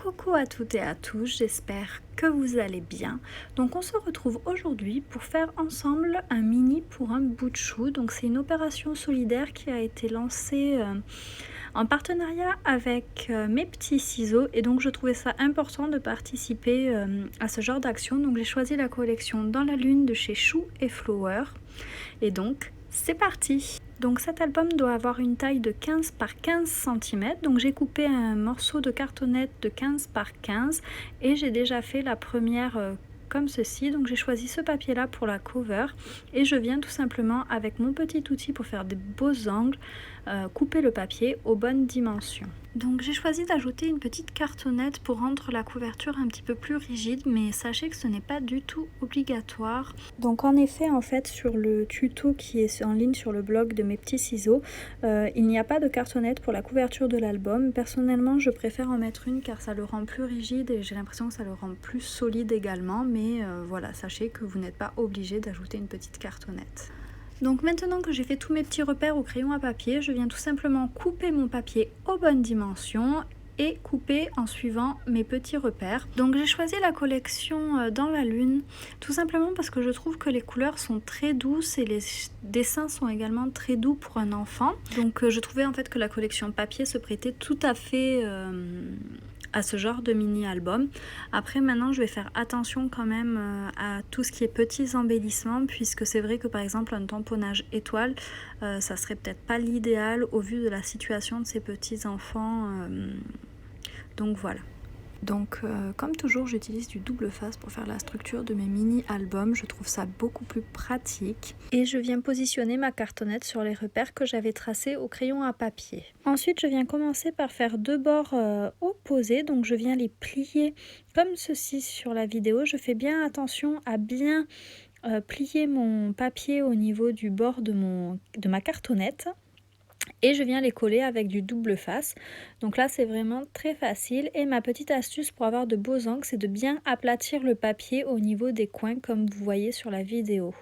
Coucou à toutes et à tous, j'espère que vous allez bien. Donc on se retrouve aujourd'hui pour faire ensemble un mini pour un bout de chou. Donc c'est une opération solidaire qui a été lancée en partenariat avec mes petits ciseaux et donc je trouvais ça important de participer à ce genre d'action. Donc j'ai choisi la collection Dans la Lune de chez Chou et Flower et donc c'est parti. Donc cet album doit avoir une taille de 15 par 15 cm. Donc j'ai coupé un morceau de cartonnette de 15 par 15 et j'ai déjà fait la première comme ceci. Donc j'ai choisi ce papier là pour la cover et je viens tout simplement avec mon petit outil pour faire des beaux angles couper le papier aux bonnes dimensions. Donc j'ai choisi d'ajouter une petite cartonnette pour rendre la couverture un petit peu plus rigide, mais sachez que ce n'est pas du tout obligatoire. Donc en effet, en fait, sur le tuto qui est en ligne sur le blog de mes petits ciseaux, il n'y a pas de cartonnette pour la couverture de l'album. Personnellement, je préfère en mettre une car ça le rend plus rigide et j'ai l'impression que ça le rend plus solide également, mais voilà, sachez que vous n'êtes pas obligé d'ajouter une petite cartonnette. Donc maintenant que j'ai fait tous mes petits repères au crayon à papier, je viens tout simplement couper mon papier aux bonnes dimensions et couper en suivant mes petits repères. Donc j'ai choisi la collection Dans la Lune, tout simplement parce que je trouve que les couleurs sont très douces et les dessins sont également très doux pour un enfant. Donc je trouvais en fait que la collection papier se prêtait tout à fait à ce genre de mini-album. Après maintenant je vais faire attention quand même à tout ce qui est petits embellissements, puisque c'est vrai que par exemple un tamponnage étoile ça serait peut-être pas l'idéal au vu de la situation de ces petits enfants, donc voilà. Donc comme toujours j'utilise du double face pour faire la structure de mes mini-albums, je trouve ça beaucoup plus pratique. Et je viens positionner ma cartonnette sur les repères que j'avais tracés au crayon à papier. Ensuite je viens commencer par faire deux bords opposés, donc je viens les plier comme ceci sur la vidéo. Je fais bien attention à bien plier mon papier au niveau du bord de ma cartonnette. Et je viens les coller avec du double face. Donc là c'est vraiment très facile. Et ma petite astuce pour avoir de beaux angles, c'est de bien aplatir le papier au niveau des coins comme vous voyez sur la vidéo.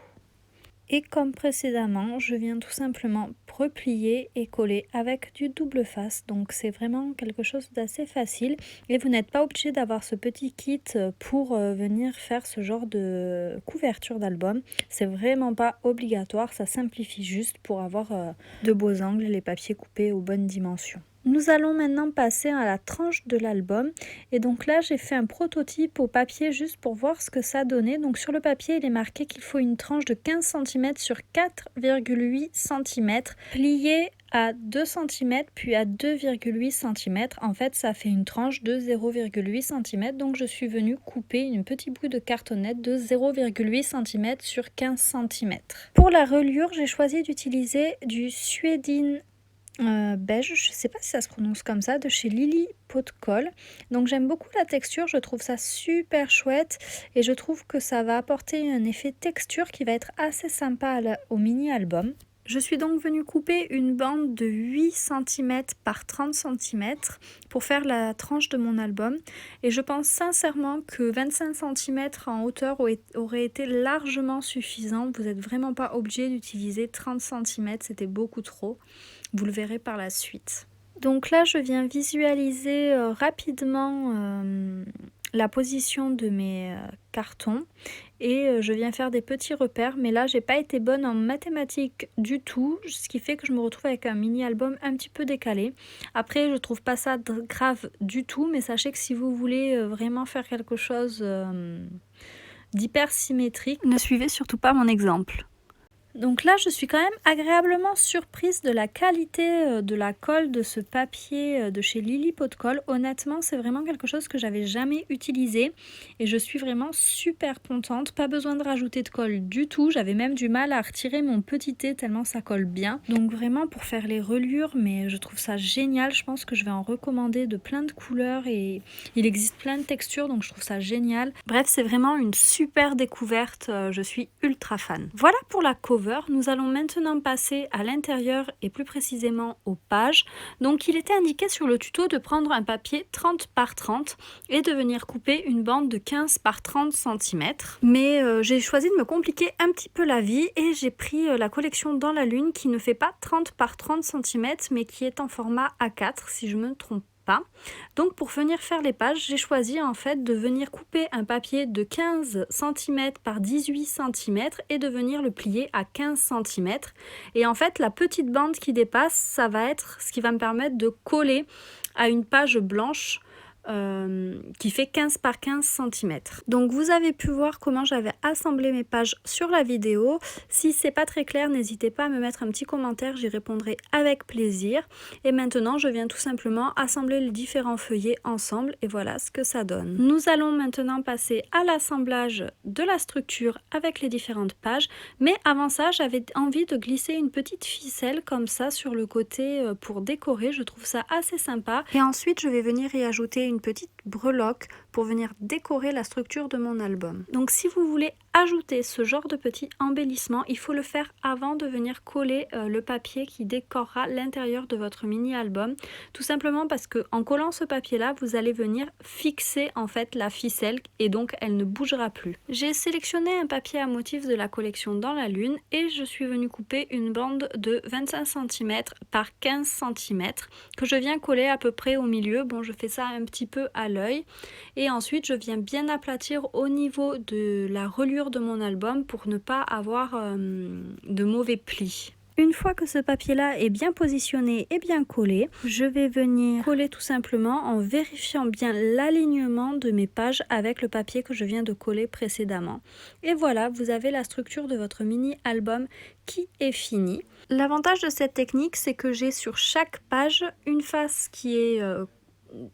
Et comme précédemment, je viens tout simplement replier et coller avec du double face. Donc c'est vraiment quelque chose d'assez facile. Et vous n'êtes pas obligé d'avoir ce petit kit pour venir faire ce genre de couverture d'album. C'est vraiment pas obligatoire, ça simplifie juste pour avoir de beaux angles et les papiers coupés aux bonnes dimensions. Nous allons maintenant passer à la tranche de l'album et donc là j'ai fait un prototype au papier juste pour voir ce que ça donnait. Donc sur le papier il est marqué qu'il faut une tranche de 15 cm sur 4,8 cm pliée à 2 cm puis à 2,8 cm. En fait ça fait une tranche de 0,8 cm, donc je suis venue couper une petite bout de cartonnette de 0,8 cm sur 15 cm. Pour la reliure j'ai choisi d'utiliser du suédine beige, je sais pas si ça se prononce comme ça, de chez Lily Pot de Colle. Donc j'aime beaucoup la texture, je trouve ça super chouette et je trouve que ça va apporter un effet texture qui va être assez sympa au mini album. Je suis donc venue couper une bande de 8 cm par 30 cm pour faire la tranche de mon album et je pense sincèrement que 25 cm en hauteur aurait été largement suffisant. Vous n'êtes vraiment pas obligé d'utiliser 30 cm, c'était beaucoup trop. Vous le verrez par la suite. Donc là je viens visualiser rapidement la position de mes cartons et je viens faire des petits repères, mais là j'ai pas été bonne en mathématiques du tout, ce qui fait que je me retrouve avec un mini album un petit peu décalé. Après je trouve pas ça grave du tout, mais sachez que si vous voulez vraiment faire quelque chose d'hyper symétrique, ne suivez surtout pas mon exemple. Donc là je suis quand même agréablement surprise de la qualité de la colle de ce papier de chez Lily Pot de Colle. Honnêtement c'est vraiment quelque chose que j'avais jamais utilisé et je suis vraiment super contente. Pas besoin de rajouter de colle du tout, j'avais même du mal à retirer mon petit thé tellement ça colle bien. Donc vraiment pour faire les reliures, mais je trouve ça génial, je pense que je vais en recommander de plein de couleurs et il existe plein de textures, donc je trouve ça génial. Bref c'est vraiment une super découverte, je suis ultra fan. Voilà pour la cover. Nous allons maintenant passer à l'intérieur et plus précisément aux pages. Donc il était indiqué sur le tuto de prendre un papier 30 par 30 et de venir couper une bande de 15 par 30 cm. Mais j'ai choisi de me compliquer un petit peu la vie et j'ai pris la collection Dans la Lune qui ne fait pas 30 par 30 cm mais qui est en format A4 si je me trompe pas. Donc pour venir faire les pages, j'ai choisi en fait de venir couper un papier de 15 cm par 18 cm et de venir le plier à 15 cm. Et en fait la petite bande qui dépasse, ça va être ce qui va me permettre de coller à une page blanche qui fait 15 par 15 cm. Donc vous avez pu voir comment j'avais assemblé mes pages sur la vidéo. Si c'est pas très clair, n'hésitez pas à me mettre un petit commentaire, j'y répondrai avec plaisir. Et maintenant je viens tout simplement assembler les différents feuillets ensemble et voilà ce que ça donne. Nous allons maintenant passer à l'assemblage de la structure avec les différentes pages, mais avant ça j'avais envie de glisser une petite ficelle comme ça sur le côté pour décorer, je trouve ça assez sympa. Et ensuite je vais venir y ajouter une petite breloque pour venir décorer la structure de mon album. Donc si vous voulez ajouter ce genre de petit embellissement, il faut le faire avant de venir coller le papier qui décorera l'intérieur de votre mini album, tout simplement parce que en collant ce papier là, vous allez venir fixer en fait la ficelle et donc elle ne bougera plus. J'ai sélectionné un papier à motif de la collection Dans la Lune et je suis venue couper une bande de 25 cm par 15 cm que je viens coller à peu près au milieu. Bon, je fais ça un petit peu à l'œil et ensuite je viens bien aplatir au niveau de la reliure de mon album pour ne pas avoir de mauvais plis. Une fois que ce papier là est bien positionné et bien collé, je vais venir coller tout simplement en vérifiant bien l'alignement de mes pages avec le papier que je viens de coller précédemment. Et voilà, vous avez la structure de votre mini album qui est finie. L'avantage de cette technique, c'est que j'ai sur chaque page une face qui est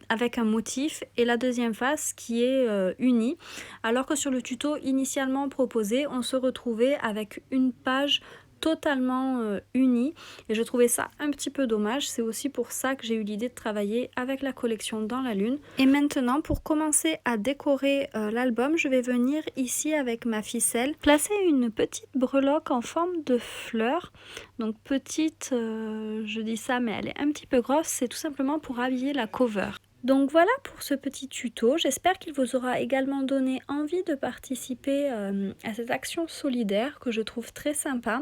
avec un motif et la deuxième face qui est unie, alors que sur le tuto initialement proposé, on se retrouvait avec une page totalement unie et je trouvais ça un petit peu dommage. C'est aussi pour ça que j'ai eu l'idée de travailler avec la collection Dans la Lune. Et maintenant, pour commencer à décorer l'album, je vais venir ici avec ma ficelle placer une petite breloque en forme de fleur. Donc petite, je dis ça mais elle est un petit peu grosse, c'est tout simplement pour habiller la cover. Donc voilà pour ce petit tuto, j'espère qu'il vous aura également donné envie de participer à cette action solidaire que je trouve très sympa.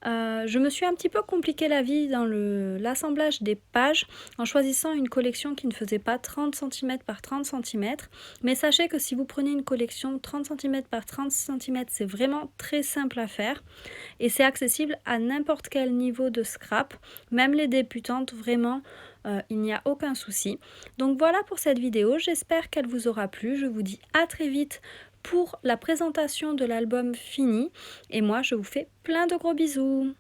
Je me suis un petit peu compliqué la vie dans l'assemblage des pages en choisissant une collection qui ne faisait pas 30 cm par 30 cm, mais sachez que si vous prenez une collection 30 cm par 30 cm, c'est vraiment très simple à faire et c'est accessible à n'importe quel niveau de scrap, même les débutantes, vraiment. Il n'y a aucun souci. Donc voilà pour cette vidéo, j'espère qu'elle vous aura plu. Je vous dis à très vite pour la présentation de l'album fini et moi je vous fais plein de gros bisous.